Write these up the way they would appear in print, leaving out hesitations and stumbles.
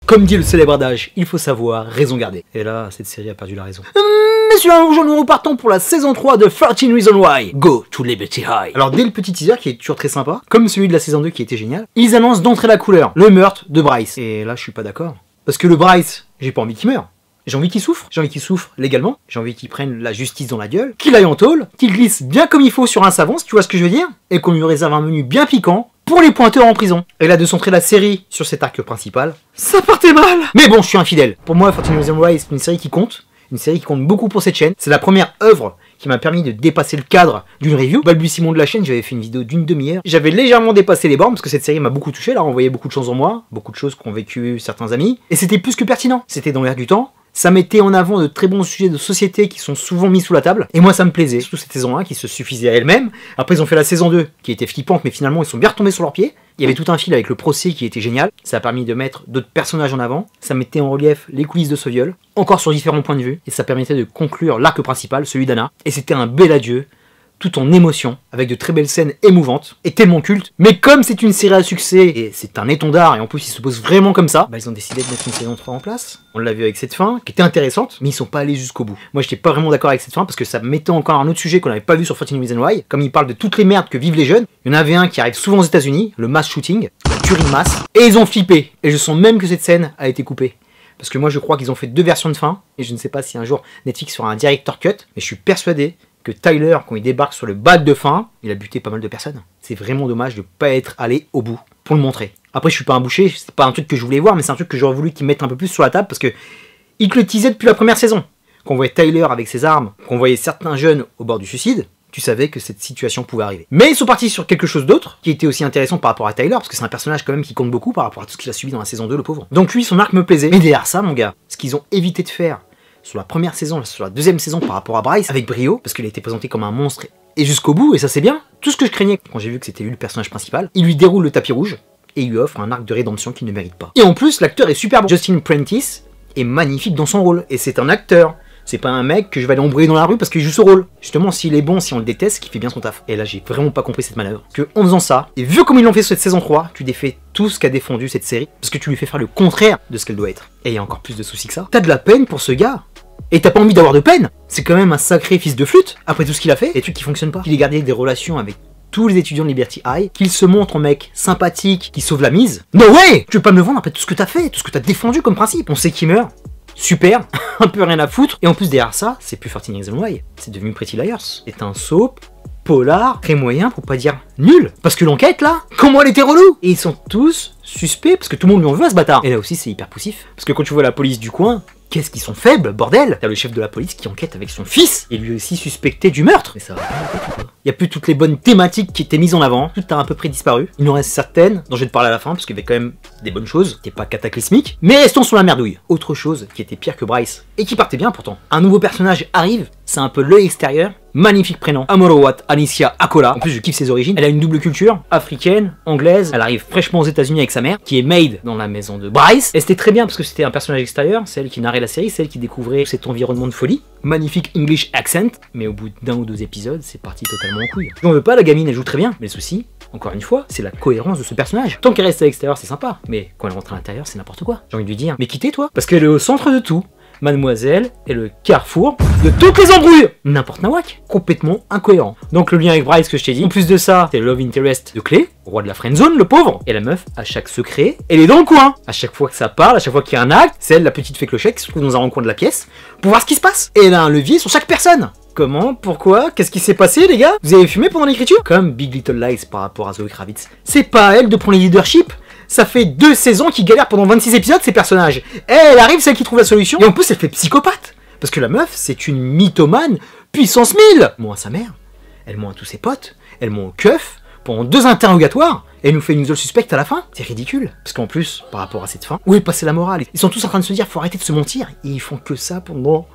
Comme dit le célèbre adage, il faut savoir raison garder. Et là, cette série a perdu la raison. Messieurs, aujourd'hui nous repartons pour la saison 3 de 13 Reasons Why. Go to Liberty High. Alors dès le petit teaser qui est toujours très sympa, comme celui de la saison 2 qui était génial, ils annoncent d'entrée la couleur, le meurtre de Bryce. Et là je suis pas d'accord. Parce que le Bryce, j'ai pas envie qu'il meure. J'ai envie qu'il souffre, légalement, j'ai envie qu'il prenne la justice dans la gueule, qu'il aille en tôle, qu'il glisse bien comme il faut sur un savon, si tu vois ce que je veux dire, et qu'on lui réserve un menu bien piquant pour les pointeurs en prison. Et là de centrer la série sur cet arc principal, ça partait mal. Mais bon, je suis infidèle. Pour moi, 13 Reasons Why, c'est une série qui compte. Une série qui compte beaucoup pour cette chaîne. C'est la première œuvre qui m'a permis de dépasser le cadre d'une review. Balbutiement de la chaîne, j'avais fait une vidéo d'une demi-heure. J'avais légèrement dépassé les bornes parce que cette série m'a beaucoup touché. Elle a renvoyé beaucoup de choses en moi, beaucoup de choses qu'ont vécu certains amis. Et c'était plus que pertinent. C'était dans l'air du temps. Ça mettait en avant de très bons sujets de société qui sont souvent mis sous la table. Et moi, ça me plaisait. Surtout cette saison 1 qui se suffisait à elle-même. Après, ils ont fait la saison 2 qui était flippante, mais finalement, ils sont bien retombés sur leurs pieds. Il y avait tout un fil avec le procès qui était génial. Ça a permis de mettre d'autres personnages en avant. Ça mettait en relief les coulisses de ce viol. Encore sur différents points de vue. Et ça permettait de conclure l'arc principal, celui d'Anna. Et c'était un bel adieu, tout en émotion, avec de très belles scènes émouvantes, et tellement culte. Mais comme c'est une série à succès, et c'est un étendard, et en plus ils se posent vraiment comme ça, bah ils ont décidé de mettre une saison 3 en place. On l'a vu avec cette fin, qui était intéressante, mais ils sont pas allés jusqu'au bout. Moi j'étais pas vraiment d'accord avec cette fin, parce que ça mettait encore un autre sujet qu'on n'avait pas vu sur 13 Reasons Why, comme il parle de toutes les merdes que vivent les jeunes. Il y en avait un qui arrive souvent aux États-Unis, le mass shooting, la tuerie de masse, et ils ont flippé. Et je sens même que cette scène a été coupée. Parce que moi je crois qu'ils ont fait 2 versions de fin, et je ne sais pas si un jour Netflix fera un director cut, mais je suis persuadé que Tyler, quand il débarque sur le bal de fin, il a buté pas mal de personnes. C'est vraiment dommage de pas être allé au bout pour le montrer. Après, je suis pas un boucher, c'est pas un truc que je voulais voir, mais c'est un truc que j'aurais voulu qu'ils mettent un peu plus sur la table parce que ils te le teasaient depuis la première saison. Quand on voyait Tyler avec ses armes, qu'on voyait certains jeunes au bord du suicide, tu savais que cette situation pouvait arriver. Mais ils sont partis sur quelque chose d'autre, qui était aussi intéressant par rapport à Tyler, parce que c'est un personnage quand même qui compte beaucoup par rapport à tout ce qu'il a subi dans la saison 2, le pauvre. Donc lui, son arc me plaisait. Mais derrière ça, mon gars, ce qu'ils ont évité de faire sur la première saison, sur la deuxième saison par rapport à Bryce, avec brio, parce qu'il a été présenté comme un monstre, et jusqu'au bout, et ça c'est bien. Tout ce que je craignais quand j'ai vu que c'était lui le personnage principal, il lui déroule le tapis rouge, et il lui offre un arc de rédemption qu'il ne mérite pas. Et en plus, l'acteur est super bon. Justin Prentice est magnifique dans son rôle, et c'est un acteur. C'est pas un mec que je vais aller embrouiller dans la rue parce qu'il joue ce rôle. Justement, s'il est bon, si on le déteste, c'est qu'il fait bien son taf. Et là, j'ai vraiment pas compris cette manœuvre. Que en faisant ça, et vu comme ils l'ont fait sur cette saison 3, tu défais tout ce qu'a défendu cette série, parce que tu lui fais faire le contraire de ce qu'elle doit être. Et il y a encore plus de soucis que ça. T'as de la peine pour ce gars. Et t'as pas envie d'avoir de peine. C'est quand même un sacré fils de flûte, après tout ce qu'il a fait, des trucs qui fonctionnent pas. Il est gardé des relations avec tous les étudiants de Liberty High, qu'il se montre en mec sympathique, qui sauve la mise. No way! Tu veux pas me le vendre après tout ce que t'as fait, tout ce que t'as défendu comme principe. On sait qu'il meurt. Super, un peu rien à foutre. Et en plus derrière ça, c'est plus 13 Reasons Why, c'est devenu Pretty Liars. C'est un soap, polar, très moyen pour pas dire nul. Parce que l'enquête là, comment elle était relou. Et ils sont tous suspects parce que tout le monde lui en veut à ce bâtard. Et là aussi c'est hyper poussif. Parce que quand tu vois la police du coin, qu'est-ce qu'ils sont faibles, bordel. T'as le chef de la police qui enquête avec son fils, et lui aussi suspecté du meurtre. Mais ça va pas. Il y a plus toutes les bonnes thématiques qui étaient mises en avant, tout a à peu près disparu. Il nous reste certaines, dont je vais te parler à la fin, parce qu'il y avait quand même des bonnes choses, qui n'étaient pas cataclysmiques. Mais restons sur la merdouille. Autre chose qui était pire que Bryce, et qui partait bien pourtant. Un nouveau personnage arrive, c'est un peu l'œil extérieur. Magnifique prénom, Amorowat Anicia Akola. En plus, je kiffe ses origines. Elle a une double culture, africaine, anglaise. Elle arrive fraîchement aux États-Unis avec sa mère, qui est maid dans la maison de Bryce. Et c'était très bien parce que c'était un personnage extérieur, celle qui narrait la série, celle qui découvrait cet environnement de folie. Magnifique English accent, mais au bout d'un ou 2 épisodes, c'est parti totalement en couille. Je n'en veux pas, la gamine, elle joue très bien. Mais le souci, encore une fois, c'est la cohérence de ce personnage. Tant qu'elle reste à l'extérieur, c'est sympa. Mais quand elle rentre à l'intérieur, c'est n'importe quoi. J'ai envie de lui dire, mais quittez toi, parce qu'elle est au centre de tout. Mademoiselle est le carrefour de toutes les embrouilles. N'importe nawak, complètement incohérent. Donc le lien avec Bryce que je t'ai dit. En plus de ça, c'est le love interest de Clay, roi de la friendzone, le pauvre. Et la meuf, à chaque secret, elle est dans le coin. À chaque fois que ça parle, à chaque fois qu'il y a un acte, c'est elle, la petite fée clochette, qui se trouve dans un recoin de la pièce pour voir ce qui se passe. Et elle a un levier sur chaque personne. Comment? Pourquoi? Qu'est-ce qui s'est passé, les gars? Vous avez fumé pendant l'écriture? Comme Big Little Lies par rapport à Zoe Kravitz. C'est pas à elle de prendre le leadership. Ça fait 2 saisons qu'ils galèrent pendant 26 épisodes, ces personnages. Et elle arrive, celle qui trouve la solution. Et en plus, elle fait psychopathe. Parce que la meuf, c'est une mythomane puissance 1000. Elle ment à sa mère. Elle ment à tous ses potes. Elle ment au keuf. Pendant 2 interrogatoires. Et elle nous fait une seule suspecte à la fin. C'est ridicule. Parce qu'en plus, par rapport à cette fin, où est passée la morale? Ils sont tous en train de se dire, faut arrêter de se mentir. Et ils font que ça pendant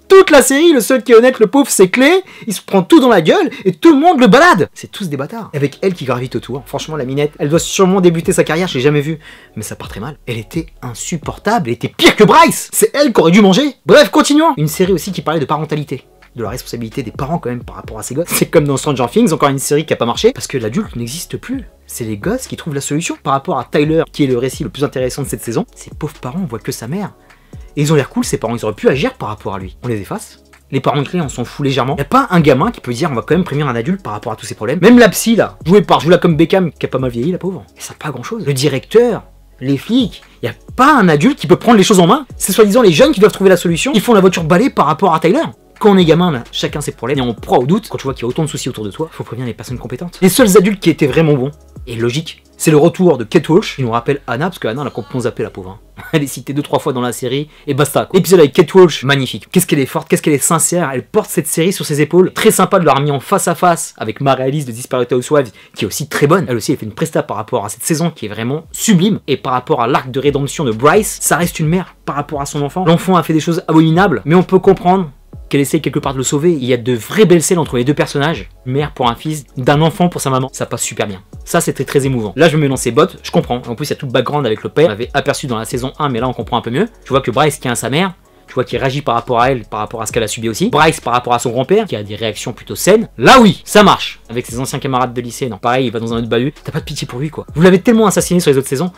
toute la série. Le seul qui est honnête, le pauvre, c'est Clay. Il se prend tout dans la gueule et tout le monde le balade. C'est tous des bâtards. Avec elle qui gravite autour. Franchement, la minette, elle doit sûrement débuter sa carrière, je l'ai jamais vue. Mais ça part très mal. Elle était insupportable. Elle était pire que Bryce. C'est elle qui aurait dû manger. Bref, continuons. Une série aussi qui parlait de parentalité. de la responsabilité des parents quand même par rapport à ces gosses. C'est comme dans Stranger Things, encore une série qui a pas marché, parce que l'adulte n'existe plus. C'est les gosses qui trouvent la solution. Par rapport à Tyler, qui est le récit le plus intéressant de cette saison, ces pauvres parents voient que sa mère. Et ils ont l'air cool, ces parents, ils auraient pu agir par rapport à lui. On les efface. Les parents de Clay, on s'en fout légèrement. Y a pas un gamin qui peut dire on va quand même prévenir un adulte par rapport à tous ces problèmes. Même la psy là, jouée par Julia comme Beckham, qui a pas mal vieilli la pauvre. Et ça pas grand chose. Le directeur, les flics, y a pas un adulte qui peut prendre les choses en main. C'est soi-disant les jeunes qui doivent trouver la solution. Ils font la voiture balai par rapport à Tyler. Quand on est gamin, là, chacun ses problèmes et on proie au doute. Quand tu vois qu'il y a autant de soucis autour de toi, faut prévenir les personnes compétentes. Les seuls adultes qui étaient vraiment bons et logiques, c'est le retour de Kate Walsh, qui nous rappelle Anna, parce que Anna, on l'a complètement zappé la pauvre. Hein. Elle est citée 2-3 fois dans la série et basta. L'épisode avec Kate Walsh, magnifique. Qu'est-ce qu'elle est forte, qu'est-ce qu'elle est sincère. Elle porte cette série sur ses épaules. Très sympa de l'avoir mis en face à face avec Mary-Alice de Desperate Housewives, qui est aussi très bonne. Elle aussi, elle fait une presta par rapport à cette saison qui est vraiment sublime. Et par rapport à l'arc de rédemption de Bryce, ça reste une mère par rapport à son enfant. L'enfant a fait des choses abominables, mais on peut comprendre qu'elle essaye quelque part de le sauver. Il y a de vraies belles scènes entre les deux personnages. Une mère pour un fils, d'un enfant pour sa maman. Ça passe super bien. Ça, c'était très émouvant. Là, je me mets dans ses bottes, je comprends. En plus, il y a tout le background avec le père. On l'avait aperçu dans la saison 1, mais là, on comprend un peu mieux. Tu vois que Bryce tient à sa mère. Tu vois qu'il réagit par rapport à elle, par rapport à ce qu'elle a subi aussi. Bryce par rapport à son grand-père, qui a des réactions plutôt saines. Là, oui, ça marche. Avec ses anciens camarades de lycée, non. Pareil, il va dans un autre bahut. T'as pas de pitié pour lui, quoi. Vous l'avez tellement assassiné sur les autres saisons.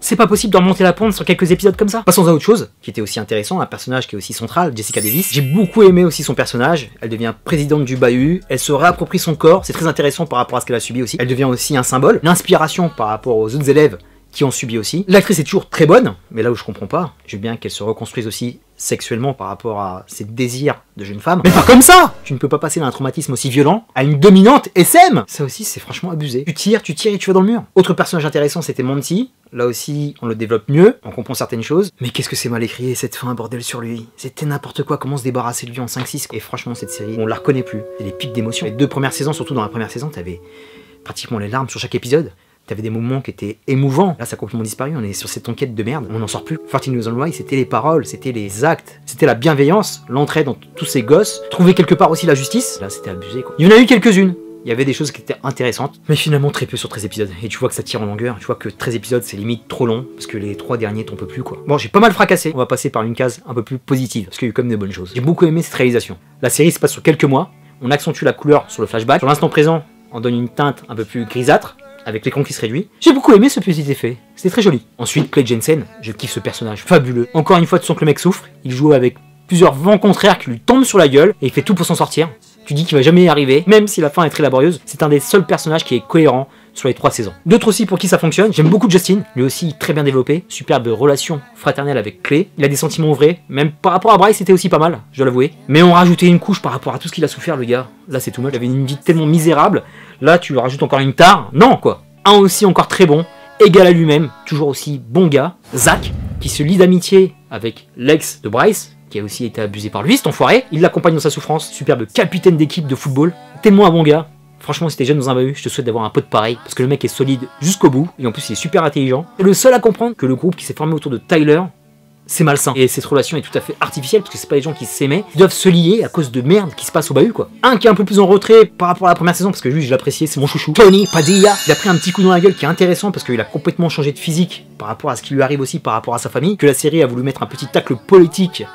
C'est pas possible de remonter la pente sur quelques épisodes comme ça. Passons à autre chose, qui était aussi intéressant, un personnage qui est aussi central, Jessica Davis. J'ai beaucoup aimé aussi son personnage. Elle devient présidente du bahut, elle se réapproprie son corps, c'est très intéressant par rapport à ce qu'elle a subi aussi. Elle devient aussi un symbole, l'inspiration par rapport aux autres élèves qui ont subi aussi. L'actrice est toujours très bonne, mais là où je comprends pas, je veux bien qu'elle se reconstruise aussi sexuellement par rapport à ses désirs de jeune femme. Mais pas comme ça! Tu ne peux pas passer d'un traumatisme aussi violent à une dominante SM! Ça aussi, c'est franchement abusé. Tu tires et tu vas dans le mur. Autre personnage intéressant, c'était Monty. Là aussi, on le développe mieux, on comprend certaines choses. Mais qu'est-ce que c'est mal écrit, cette fin, bordel sur lui. C'était n'importe quoi, comment se débarrasser de lui en 5-6. Et franchement, cette série, on la reconnaît plus. C'est des pics d'émotion. Les 2 premières saisons, surtout dans la première saison, t'avais pratiquement les larmes sur chaque épisode. T'avais des moments qui étaient émouvants. Là, ça a complètement disparu. On est sur cette enquête de merde. On n'en sort plus. 14 Reasons Why, c'était les paroles, c'était les actes, c'était la bienveillance, l'entraide entre tous ces gosses. Trouver quelque part aussi la justice. Là, c'était abusé, quoi. Il y en a eu quelques-unes. Il y avait des choses qui étaient intéressantes, mais finalement très peu sur 13 épisodes. Et tu vois que ça tire en longueur. Tu vois que 13 épisodes, c'est limite trop long, parce que les 3 derniers, t'en peux plus, quoi. Bon, j'ai pas mal fracassé. On va passer par une case un peu plus positive, parce qu'il y a eu quand même de bonnes choses. J'ai beaucoup aimé cette réalisation. La série se passe sur quelques mois. On accentue la couleur sur le flashback. Sur l'instant présent, on donne une teinte un peu plus grisâtre, avec l'écran qui se réduit. J'ai beaucoup aimé ce petit effet, c'était très joli. Ensuite, Clay Jensen, je kiffe ce personnage, fabuleux. Encore une fois, tu sens que le mec souffre, il joue avec plusieurs vents contraires qui lui tombent sur la gueule, et il fait tout pour s'en sortir. Tu dis qu'il va jamais y arriver, même si la fin est très laborieuse, c'est un des seuls personnages qui est cohérent sur les 3 saisons. D'autres aussi pour qui ça fonctionne, j'aime beaucoup Justin, lui aussi très bien développé, superbe relation fraternelle avec Clay, il a des sentiments vrais, même par rapport à Bryce c'était aussi pas mal, je dois l'avouer. Mais on rajoutait une couche par rapport à tout ce qu'il a souffert le gars, là c'est tout mal, il avait une vie tellement misérable, là tu lui rajoutes encore une tare, non quoi. Un aussi encore très bon, égal à lui-même, toujours aussi bon gars, Zach, qui se lie d'amitié avec l'ex de Bryce, qui a aussi été abusé par lui, cet enfoiré, il l'accompagne dans sa souffrance, superbe capitaine d'équipe de football, tellement un bon gars. Franchement, si t'es jeune dans un bahut, je te souhaite d'avoir un pote pareil, parce que le mec est solide jusqu'au bout, et en plus il est super intelligent. C'est le seul à comprendre que le groupe qui s'est formé autour de Tyler, c'est malsain. Et cette relation est tout à fait artificielle, parce que c'est pas les gens qui s'aimaient, qui doivent se lier à cause de merde qui se passe au bahut, quoi. Un qui est un peu plus en retrait par rapport à la première saison, parce que lui, je l'appréciais, c'est mon chouchou. Tony Padilla, il a pris un petit coup dans la gueule qui est intéressant, parce qu'il a complètement changé de physique par rapport à ce qui lui arrive aussi par rapport à sa famille, que la série a voulu mettre un petit tacle politique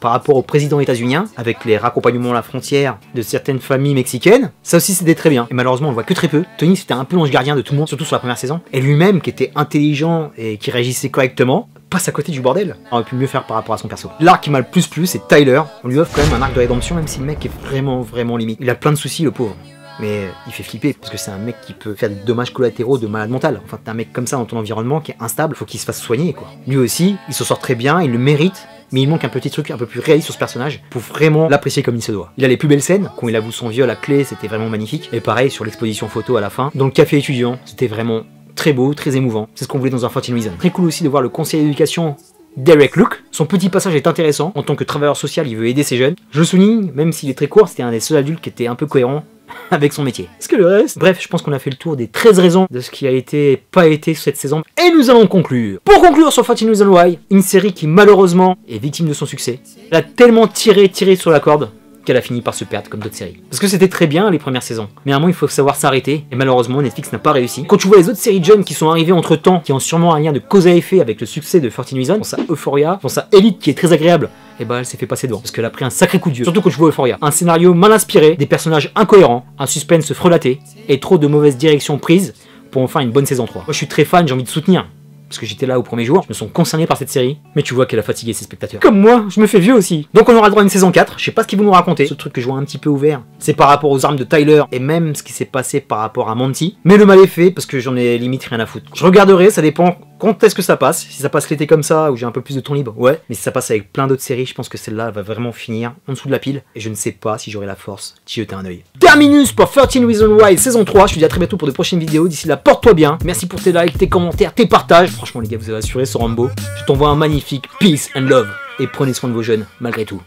par rapport au président états-unien, avec les raccompagnements à la frontière de certaines familles mexicaines. Ça aussi c'était très bien, et malheureusement on le voit que très peu. Tony c'était un peu l'ange gardien de tout le monde, surtout sur la première saison, et lui-même qui était intelligent et qui réagissait correctement, passe à côté du bordel. On aurait pu mieux faire par rapport à son perso. L'arc qui m'a le plus plu c'est Tyler, on lui offre quand même un arc de rédemption même si le mec est vraiment limite. Il a plein de soucis le pauvre. Mais il fait flipper, parce que c'est un mec qui peut faire des dommages collatéraux de malade mental. Enfin, t'as un mec comme ça dans ton environnement qui est instable, faut qu'il se fasse soigner, quoi. Lui aussi, il s'en sort très bien, il le mérite, mais il manque un petit truc un peu plus réaliste sur ce personnage pour vraiment l'apprécier comme il se doit. Il a les plus belles scènes, quand il avoue son viol à Clay, c'était vraiment magnifique. Et pareil, sur l'exposition photo à la fin, dans le café étudiant, c'était vraiment très beau, très émouvant. C'est ce qu'on voulait dans un 14 Reasons. Très cool aussi de voir le conseiller d'éducation Derek Luke. Son petit passage est intéressant. En tant que travailleur social, il veut aider ses jeunes. Je le souligne, même s'il est très court, c'était un des seuls adultes qui était un peu cohérent avec son métier. Est-ce que le reste... Bref, je pense qu'on a fait le tour des 13 raisons de ce qui a été pas été cette saison. Et nous allons conclure. Pour conclure sur 14 Reasons Why, une série qui malheureusement est victime de son succès. Elle a tellement tiré sur la corde qu'elle a fini par se perdre comme d'autres séries. Parce que c'était très bien les premières saisons. Mais à un moment il faut savoir s'arrêter. Et malheureusement Netflix n'a pas réussi. Quand tu vois les autres séries jeunes qui sont arrivées entre temps, qui ont sûrement un lien de cause à effet avec le succès de 14 Reasons, pense à Euphoria, pense à Elite qui est très agréable, et bah elle s'est fait passer devant, parce qu'elle a pris un sacré coup de vieux, surtout quand je vois Euphoria. Un scénario mal inspiré, des personnages incohérents, un suspense frelaté, et trop de mauvaises directions prises pour enfin une bonne saison 3. Moi je suis très fan, j'ai envie de soutenir, parce que j'étais là au premier jour, je me sens concerné par cette série, mais tu vois qu'elle a fatigué ses spectateurs. Comme moi, je me fais vieux aussi. Donc on aura droit à une saison 4, je sais pas ce qu'ils vont nous raconter, ce truc que je vois un petit peu ouvert, c'est par rapport aux armes de Tyler, et même ce qui s'est passé par rapport à Monty, mais le mal est fait, parce que j'en ai limite rien à foutre. Je regarderai, ça dépend quand est-ce que ça passe, si ça passe l'été comme ça, où j'ai un peu plus de temps libre, ouais, mais si ça passe avec plein d'autres séries, je pense que celle-là va vraiment finir en dessous de la pile, et je ne sais pas si j'aurai la force d'y jeter un œil. Terminus pour 13 Reasons Why saison 3, je te dis à très bientôt pour de prochaines vidéos, d'ici là porte-toi bien, merci pour tes likes, tes commentaires, tes partages, franchement les gars vous avez assuré ce Rambo, je t'envoie un magnifique peace and love, et prenez soin de vos jeunes malgré tout.